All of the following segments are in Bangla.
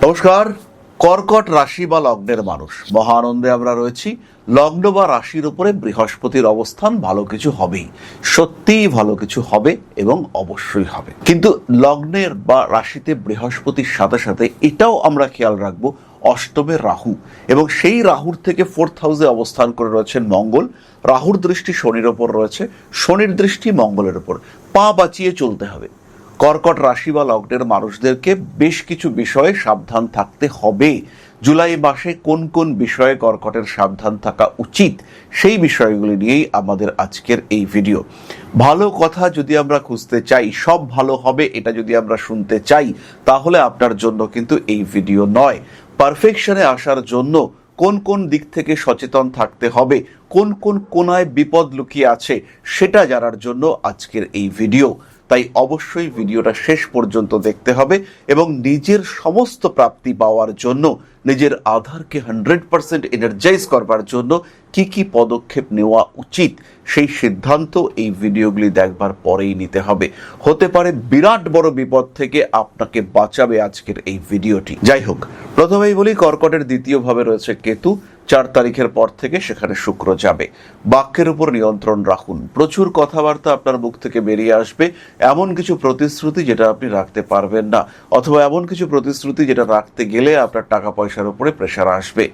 নমস্কার। কর্কট রাশি বা লগ্নের মানুষ মহা আনন্দে আমরা রয়েছি। লগ্ন বা রাশির উপরে বৃহস্পতির অবস্থান ভালো কিছু হবেই, সত্যিই ভালো কিছু হবে এবং অবশ্যই হবে। কিন্তু লগ্নের বা রাশিতে বৃহস্পতির সাথে সাথে এটাও আমরা খেয়াল রাখবো অষ্টমের রাহু, এবং সেই রাহুর থেকে 4th হাউসে অবস্থান করে রয়েছেন মঙ্গল। রাহুর দৃষ্টি শনির ওপর রয়েছে, শনির দৃষ্টি মঙ্গলের ওপর। পা বাঁচিয়ে চলতে হবে। কর্কট রাশি বা লগ্নের মানুষদেরকে বেশ কিছু বিষয়ে সাবধান থাকতে হবে। জুলাই মাসে কোন কোন বিষয়ে কর্কটের সাবধান থাকা উচিত সেই বিষয়গুলি নিয়েই আমাদের আজকের এই ভিডিও। ভালো কথা যদি আমরা খুঁজতে চাই, সব ভালো হবে এটা যদি আমরা শুনতে চাই, তাহলে আপনার জন্য কিন্তু এই ভিডিও নয়। পারফেকশনে আসার জন্য কোন কোন দিক থেকে সচেতন থাকতে হবে, কোন কোন কোনায় বিপদ লুকিয়ে আছে সেটা জানার জন্য আজকের এই ভিডিও। তাই অবশ্যই ভিডিওটা শেষ পর্যন্ত দেখতে হবে এবং নিজের সমস্ত প্রাপ্তি পাওয়ার জন্য, নিজের আধারকে 100% এনার্জাইজ করবার জন্য কি কি পদক্ষেপ নেওয়া উচিত সেই সিদ্ধান্ত এই ভিডিওগুলি দেখবার পরেই নিতে হবে। হতে পারে বিরাট বড় বিপদ থেকে আপনাকে বাঁচাবে আজকের এই ভিডিওটি। যাই হোক, প্রথমেই বলি কর্কটের দ্বিতীয় ভাবে রয়েছে কেতু। 4 তারিখের পর থেকে সেখানে শুক্র যাবে। বাক্যের উপর নিয়ন্ত্রণ রাখুন। প্রচুর কথাবার্তা আপনার মুখ থেকে বেরিয়ে আসবে, এমন কিছু প্রতিশ্রুতি যেটা আপনি রাখতে পারবেন না, অথবা এমন কিছু প্রতিশ্রুতি যেটা রাখতে গেলে আপনার টাকা পয়সার উপরে প্রেশার আসবে।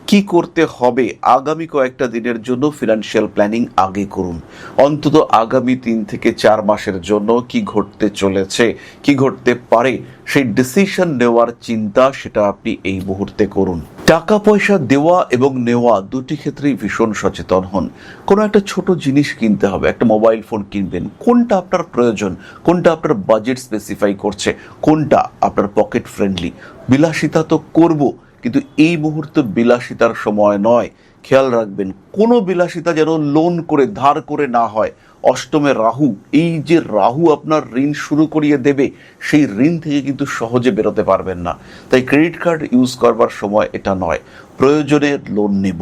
কি করতে হবে আগামী কয়েকটা দিনের জন্য? ফিনান্সিয়াল প্ল্যানিং আগে করুন। অন্তত আগামী 3 থেকে 4 মাসের জন্য কি ঘটতে চলেছে, কি ঘটতে পারে সেই ডিসিশন নেওয়ার চিন্তা সেটা আপনি এই মুহূর্তে করুন। টাকা পয়সা দেওয়া এবং নেওয়া দুটি ক্ষেত্রেই ভীষণ সচেতন হন। কোনো একটা ছোট জিনিস কিনতে হবে, একটা মোবাইল ফোন কিনবেন, কোনটা আপনার প্রয়োজন, কোনটা আপনার বাজেট স্পেসিফাই করছে, কোনটা আপনার পকেট ফ্রেন্ডলি। বিলাসিতা তো করব, কিন্তু এই মুহূর্তে বিলাসিতার সময় নয়। খেয়াল রাখবেন কোনো বিলাসিতা যেন লোন করে ধার করে না হয়। অষ্টমের রাহু, এই যে রাহু আপনার ঋণ শুরু করিয়ে দেবে, সেই ঋণ থেকে কিন্তু সহজে বেরোতে পারবেন না। তাই ক্রেডিট কার্ড ইউজ করবার সময় এটা নয়। প্রয়োজনে লোন নেব,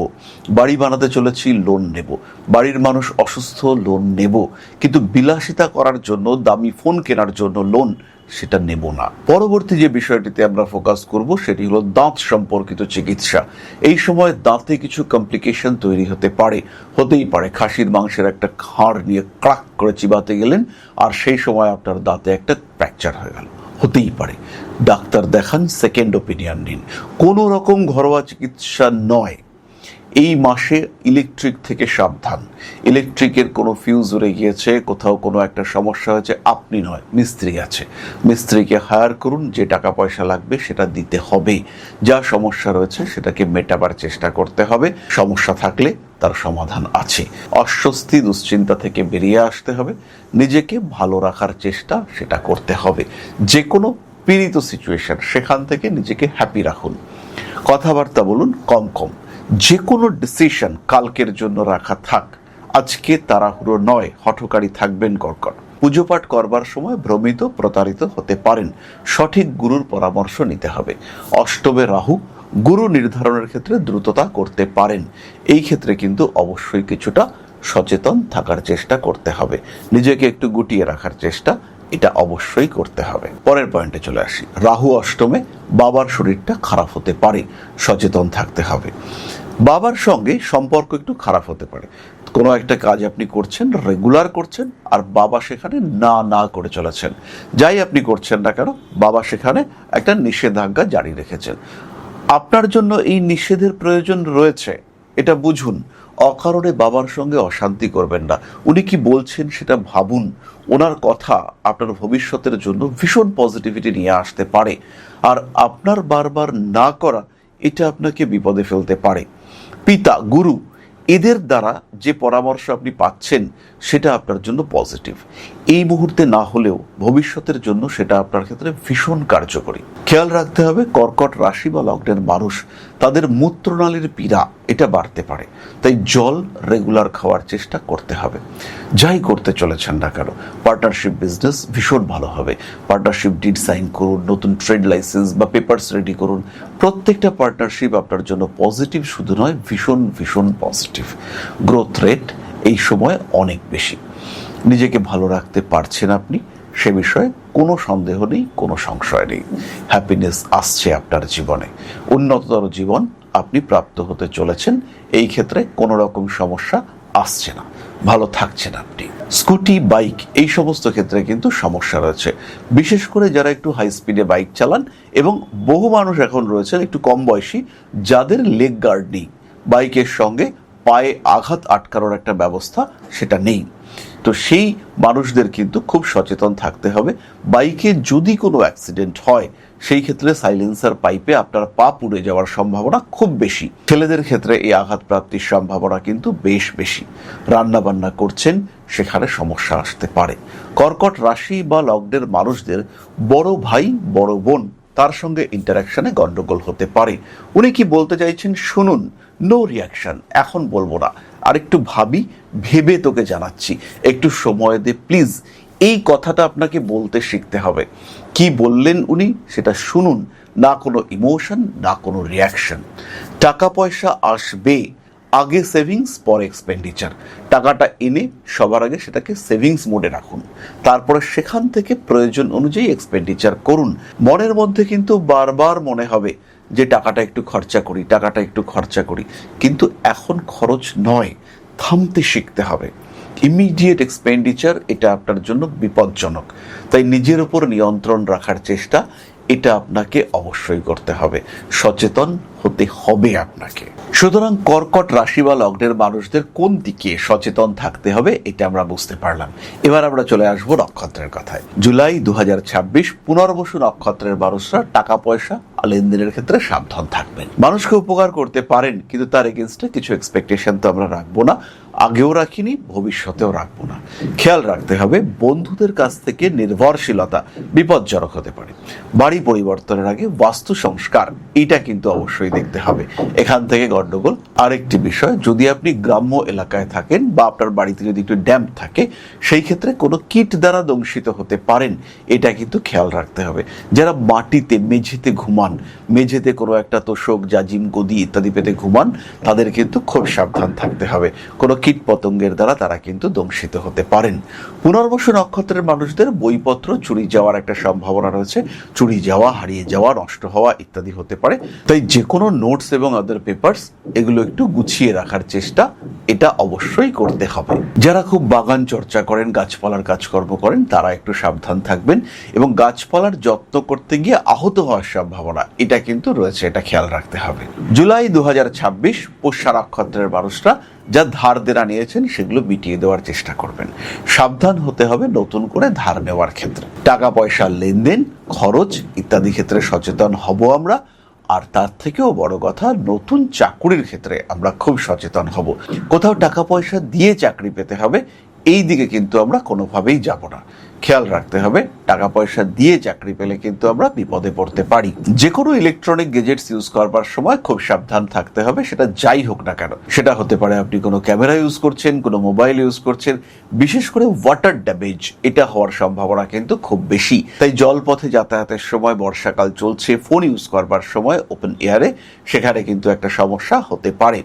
বাড়ি বানাতে চলেছি লোন নেব, বাড়ির মানুষ অসুস্থ লোন নেব, কিন্তু বিলাসিতা করার জন্য, দামি ফোন কেনার জন্য লোন সেটা নেব না। পরবর্তী যে বিষয়টিতে আমরা ফোকাস করব সেটি হলো দাঁত সম্পর্কিত চিকিৎসা। এই সময় দাঁতে কিছু কমপ্লিকেশন তৈরি হতেই পারে। খাসির মাংসের একটা হাড় নিয়ে ক্রাক করে চিবাতে গেলেন আর সেই সময় আপনার দাঁতে একটা ফ্র্যাকচার হয়ে গেল, হতেই পারে। ডাক্তার দেখান, সেকেন্ড ওপিনিয়ন নিন। কোনো রকম ঘরোয়া চিকিৎসা নয়। এই মাসে ইলেকট্রিক থেকে সাবধান। ইলেকট্রিকের কোনো ফিউজ উড়ে গিয়েছে, কোথাও কোনো একটা সমস্যা হয়েছে, আপনি নয়, মিস্ত্রি আছে, মিস্ত্রিকে হায়ার করুন। যে টাকা পয়সা লাগবে সেটা দিতে হবে। যা সমস্যা রয়েছে সেটাকে মেটাবার চেষ্টা করতে হবে। সমস্যা থাকলে তার সমাধান আছে। অস্বস্তি দুশ্চিন্তা থেকে বেরিয়ে আসতে হবে। নিজেকে ভালো রাখার চেষ্টা সেটা করতে হবে। যে কোনো পীড়িত সিচুয়েশন সেখান থেকে নিজেকে হ্যাপি রাখুন। কথাবার্তা বলুন কম কম। যে কোনো ডিসিশন কালকের জন্য রাখা থাক। আজকে তাড়াহুড়ো নয়, হঠকারী থাকবেন কর্কট। পুজো পাঠ করবার সময় ভ্রমিত প্রতারিত হতে পারেন। সঠিক গুরুর পরামর্শ নিতে হবে। অষ্টমে রাহু, গুরু নির্ধারণের ক্ষেত্রে দ্রুততা করতে পারেন। এই ক্ষেত্রে কিন্তু অবশ্যই কিছুটা সচেতন থাকার চেষ্টা করতে হবে। নিজেকে একটু গুটিয়ে রাখার চেষ্টা এটা অবশ্যই করতে হবে। পরের পয়েন্টে চলে আসি। রাহু অষ্টমে, বাবার শরীরটা খারাপ হতে পারে, সচেতন থাকতে হবে। বাবার সঙ্গে সম্পর্ক একটু খারাপ হতে পারে। কোনো একটা কাজ আপনি করছেন, রেগুলার করছেন, আর বাবা সেখানে না না করে চলেছেন। যাই আপনি করছেন না কেন, বাবা সেখানে একটা নিষেধাজ্ঞা জারি রেখেছেন। আপনার জন্য এই নিষেধের প্রয়োজন রয়েছে, এটা বুঝুন। অকারণে বাবার সঙ্গে অশান্তি করবেন না। উনি কি বলছেন সেটা ভাবুন। ওনার কথা আপনার ভবিষ্যতের জন্য ভীষণ পজিটিভিটি নিয়ে আসতে পারে, আর আপনার বারবার না করা এটা আপনাকে বিপদে ফেলতে পারে। পিতা, গুরু, এদের দ্বারা যে পরামর্শ আপনি পাচ্ছেন সেটা আপনার জন্য পজিটিভ। এই মুহূর্তে না হলেও ভবিষ্যতের জন্য সেটা আপনার ক্ষেত্রে ভীষণ কার্যকরী। খেয়াল রাখতে হবে কর্কট রাশি বা লগ্নের মানুষ, তাদের মূত্রনালীর পীড়া এটা বাড়তে পারে। তাই জল রেগুলার খাওয়ার চেষ্টা করতে হবে। যাই করতে চলেছেন না কেন, পার্টনারশিপ বিজনেস ভীষণ ভালো হবে। পার্টনারশিপ ডিড সাইন করুন, নতুন ট্রেড লাইসেন্স বা পেপারস রেডি করুন। প্রত্যেকটা পার্টনারশিপ আপনার জন্য পজিটিভ শুধু নয়, ভীষণ ভীষণ পজিটিভ। গ্রোথ রেট এই সময় অনেক বেশি। নিজেকে ভালো রাখতে পারছেন আপনি, সে বিষয়ে কোনো সন্দেহ নেই, কোনো সংশয় নেই। হ্যাপিনেস আসছে আপনার জীবনে, উন্নততর জীবন আপনি প্রাপ্ত হতে চলেছেন। এই ক্ষেত্রে কোনো রকম সমস্যা আসছে না, ভালো থাকছেন আপনি। স্কুটি, বাইক এই সমস্ত ক্ষেত্রে কিন্তু সমস্যা রয়েছে, বিশেষ করে যারা একটু হাই স্পিডে বাইক চালান, এবং বহু মানুষ এখন রয়েছেন একটু কম বয়সী যাদের লেগ গার্ড নেই, বাইকের সঙ্গে পায়ে আঘাত আটকানোর একটা ব্যবস্থা সেটা নেই। তো সেই মানুষদের কিন্তু খুব সচেতন থাকতে হবে। বাইকে যদি কোনো অ্যাক্সিডেন্ট হয় সেই ক্ষেত্রে সাইলেন্সার পাইপে আপনার পা পুড়ে যাওয়ার সম্ভাবনা খুব বেশি। ছেলেদের ক্ষেত্রে এই আঘাত প্রাপ্তির সম্ভাবনা কিন্তু বেশ বেশি। রান্না বান্না করছেন, সেখানে সমস্যা আসতে পারে। কর্কট রাশি বা লগ্নের মানুষদের বড় ভাই বড় বোন তার সঙ্গে ইন্টারাকশনে গন্ডগোল হতে পারে। উনি কি বলতে চাইছেন শুনুন, নো রিয়াকশন, এখন বলবো না, আর একটু ভাবি, ভেবে তোকে জানাচ্ছি, একটু সময় দে প্লিজ। এই কথাটা আপনাকে বলতে শিখতে হবে। কি বললেন উনি সেটা শুনুন, না কোনো ইমোশন, না কোনো রিয়াকশন। টাকা পয়সা আসবে, আগে সেভিংস পরে এক্সপেন্ডিচার। টাকাটা এনে সবার আগে সেটাকে সেভিংস মোডে রাখুন, তারপরে সেখান থেকে প্রয়োজন অনুযায়ী এক্সপেন্ডিচার করুন। মনের মধ্যে কিন্তু বারবার মনে হবে যে টাকাটা একটু খরচা করি, টাকাটা একটু খরচা করি, কিন্তু এখন খরচ নয়, থামতে শিখতে হবে। ইমিডিয়েট এক্সপেন্ডিচার এটা আপনার জন্য বিপজ্জনক। তাই নিজের উপর নিয়ন্ত্রণ রাখার চেষ্টা এটা আপনাকে অবশ্যই করতে হবে, সচেতন হতে হবে আপনাকে। সুতরাং কর্কট রাশি বা লগ্নের মানুষদের কোন দিকে সচেতন থাকতে হবে এটা আমরা বুঝতে পারলাম। এবার আমরা চলে আসবো নক্ষত্রের কথায়। জুলাই 2026 পুনর্বসু নক্ষত্রের মানুষরা টাকা পয়সা লেনদেনের ক্ষেত্রে সাবধান থাকবেন। মানুষকে উপকার করতে পারেন, কিন্তু তার এগেনস্টে কিছু এক্সপেকটেশন তো আমরা রাখবো না, আগেও রাখিনি, ভবিষ্যতেও রাখবো না। খেয়াল রাখতে হবে বন্ধুদের কাছ থেকে নির্ভরশীলতা বিপজ্জনক হতে পারে। বাড়ি পরিবর্তনের আগে বাস্তু সংস্কার এটা কিন্তু অবশ্যই দেখতে হবে, এখান থেকে গন্ডগোল। আরেকটি বিষয়, যদি আপনি গ্রাম্য এলাকায় থাকেন বা আপনার বাড়িতে যদি একটু ড্যাম্প থাকে, সেই ক্ষেত্রে কোনো কীট দ্বারা দংশিত হতে পারেন, এটা কিন্তু খেয়াল রাখতে হবে। যারা মাটিতে মেঝেতে ঘুমান, মেঝেতে কোনো একটা তোষক, জাজিম, গদি ইত্যাদি পেতে ঘুমান, তাদের কিন্তু খুব সাবধান থাকতে হবে। কোনো কীট পতঙ্গের দ্বারা তারা কিন্তু দংশিত হতে পারেন। পুনর্বসু নক্ষত্রের মানুষদের বইপত্র চুরি যাওয়ার একটা সম্ভাবনা রয়েছে, চুরি যাওয়া, হারিয়ে যাওয়া, নষ্ট হওয়া ইত্যাদি হতে পারে। তাই যে কোনো নোটস এবং আদার পেপারস এগুলো একটু গুছিয়ে রাখার চেষ্টা এটা অবশ্যই করতে হবে। যারা খুব বাগান চর্চা করেন, গাছপালার কাজকর্ম করেন, তারা একটু সাবধান থাকবেন, এবং গাছপালার যত্ন করতে গিয়ে আহত হওয়ার সম্ভাবনা এটা কিন্তু রয়েছে, এটা খেয়াল রাখতে হবে। জুলাই 2026 পুষ্যা নক্ষত্রের মানুষরা যা ধার দেনা নিয়েছেন সেগুলো মিটিয়ে দেওয়ার চেষ্টা করবেন। সাবধান হতে হবে নতুন করে ধার নেওয়ার ক্ষেত্রে। টাকা পয়সার লেনদেন, খরচ ইত্যাদি ক্ষেত্রে সচেতন হব আমরা। আর তার থেকেও বড় কথা, নতুন চাকুরির ক্ষেত্রে আমরা খুব সচেতন হব। কোথাও টাকা পয়সা দিয়ে চাকরি পেতে হবে, এই দিকে কিন্তু আমরা কোনোভাবেই যাব না। খেয়াল রাখতে হবে, টাকা পয়সা দিয়ে চাকরি পেলে কিন্তু আমরা বিপদে পড়তে পারি। যে কোনো ইলেকট্রনিক গেজেটস ইউজ করবার সময় খুব সাবধান থাকতে হবে, সেটা যাই হোক না কেন। সেটা হতে পারে আপনি কোনো ক্যামেরা ইউজ করছেন, কোনো মোবাইল ইউজ করছেন, বিশেষ করে ওয়াটার ড্যামেজ এটা হওয়ার সম্ভাবনা কিন্তু খুব বেশি। তাই জলপথে যাতায়াতের সময়, বর্ষাকাল চলছে, ফোন ইউজ করবার সময় ওপেন এয়ারে, সেখানে কিন্তু একটা সমস্যা হতে পারে।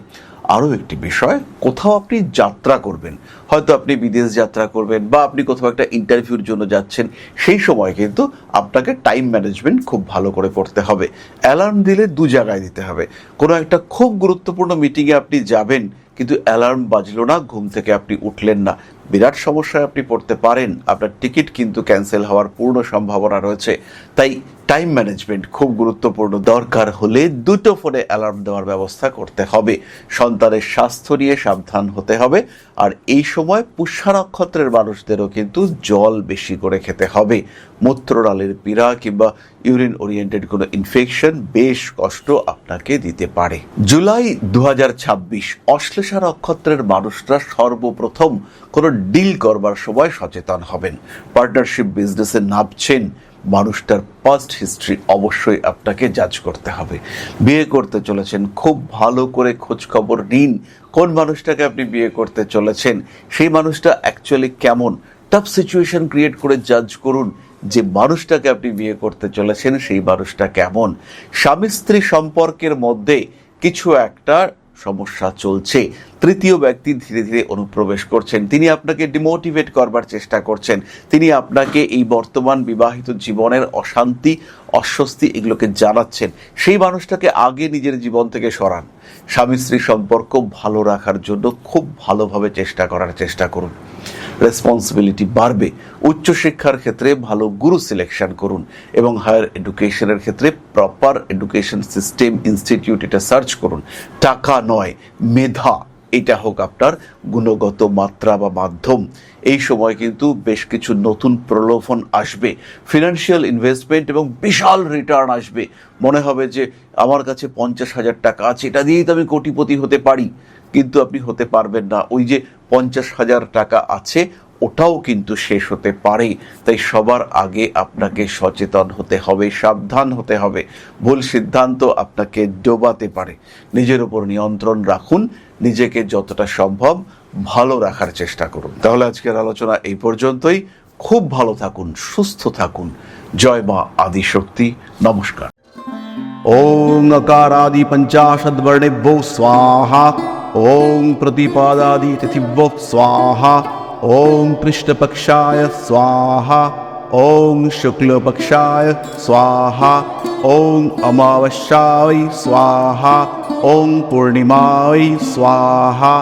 আরও একটি বিষয়, কোথাও আপনি যাত্রা করবেন, হয়তো আপনি বিদেশ যাত্রা করবেন বা আপনি কোথাও একটা ইন্টারভিউর জন্য যাচ্ছেন, সেই সময় কিন্তু আপনাকে টাইম ম্যানেজমেন্ট খুব ভালো করে করতে হবে। অ্যালার্ম দিলে দু জায়গায় দিতে হবে। কোনো একটা খুব গুরুত্বপূর্ণ মিটিংয়ে আপনি যাবেন, কিন্তু অ্যালার্ম বাজলো না, ঘুম থেকে আপনি উঠলেন না, বিরাট সমস্যায় আপনি পড়তে পারেন। আপনার টিকিট কিন্তু ক্যান্সেল হওয়ার পূর্ণ সম্ভাবনা রয়েছে। তাই টাইম ম্যানেজমেন্ট খুব গুরুত্বপূর্ণ। দরকার হলে দুটো ফোনে অ্যালার্ম দেওয়ার ব্যবস্থা করতে হবে। সন্তানের স্বাস্থ্য নিয়ে সাবধান হতে হবে। আর এই সময় পুষ্যা নক্ষত্রের মানুষদেরও কিন্তু জল বেশি করে খেতে হবে। মূত্রনালীর পীড়া কিংবা ইউরিন ওরিয়েন্টেড কোনো ইনফেকশন বেশ কষ্ট আপনাকে দিতে পারে। জুলাই 2026 অশ্লেষা নক্ষত্রের মানুষরা সর্বপ্রথম কোনো ডিল করবার সময় সচেতন হবেন। পার্টনারশিপ বিজনেসে নামছেন, মানুষটার পাস্ট হিস্ট্রি অবশ্যই আপনাকে জাজ করতে হবে। বিয়ে করতে চলেছেন, খুব ভালো করে খোঁজ খবর নিন কোন মানুষটাকে আপনি বিয়ে করতে চলেছেন, সেই মানুষটা অ্যাকচুয়ালি কেমন। টাফ সিচুয়েশন ক্রিয়েট করে জাজ করুন যে মানুষটাকে আপনি বিয়ে করতে চলেছেন সেই মানুষটা কেমন। স্বামী স্ত্রী সম্পর্কের মধ্যে কিছু একটা সমস্যা চলছে। তৃতীয় ব্যক্তি ধীরে ধীরে অনুপ্রবেশ করছেন, তিনি আপনাকে ডিমোটিভেট করবার চেষ্টা করছেন, তিনি আপনাকে এই বর্তমান বিবাহিত জীবনের অশান্তি অস্বস্তি এগুলোকে জানাচ্ছেন। সেই মানুষটাকে আগে নিজের জীবন থেকে সরান। স্বামী স্ত্রী সম্পর্ক ভালো রাখার জন্য খুব ভালোভাবে চেষ্টা করার চেষ্টা করুন। রেসপন্সিবিলিটি বাড়বে। উচ্চশিক্ষার ক্ষেত্রে ভালো গুরু সিলেকশন করুন এবং হায়ার এডুকেশনের ক্ষেত্রে প্রপার এডুকেশন সিস্টেম ইনস্টিটিউট এটা সার্চ করুন। টাকা নয়, মেধা, এটা হোক আপনার গুণগত মাত্রা বা মাধ্যম। এই সময় কিন্তু বেশ কিছু নতুন প্রলোভন আসবে, ফিনান্সিয়াল ইনভেস্টমেন্ট এবং বিশাল রিটার্ন আসবে। মনে হবে যে আমার কাছে 50,000 টাকা আছে, এটা দিয়েই তো আমি কোটিপতি হতে পারি, কিন্তু আপনি হতে পারবেন না। ওই যে 50,000 টাকা আছে ওটাও কিন্তু শেষ হতে পারে। তাই সবার আগে আপনাকে সচেতন হতে হবে, সাবধান হতে হবে। ভুল সিদ্ধান্ত আপনাকে ডোবাতে পারে। নিজের উপর নিয়ন্ত্রণ রাখুন, নিজেকে যতটা সম্ভব ভালো রাখার চেষ্টা করুন। তাহলে আজকের আলোচনা এই পর্যন্তই। খুব ভালো থাকুন, সুস্থ থাকুন। জয় মা আদিশক্তি। নমস্কার। ओं अकारादि पंचाशद्वर्णेभ्यो स्वाहा। ओं प्रतिपादादि तिथिभ्यो स्वाहा। ओं कृष्णपक्षाय स्वाहा। ओं शुक्लपक्षाय स्वाहा। ओं अमावस्याय स्वाहा। ओं पूर्णिमाय स्वाहा।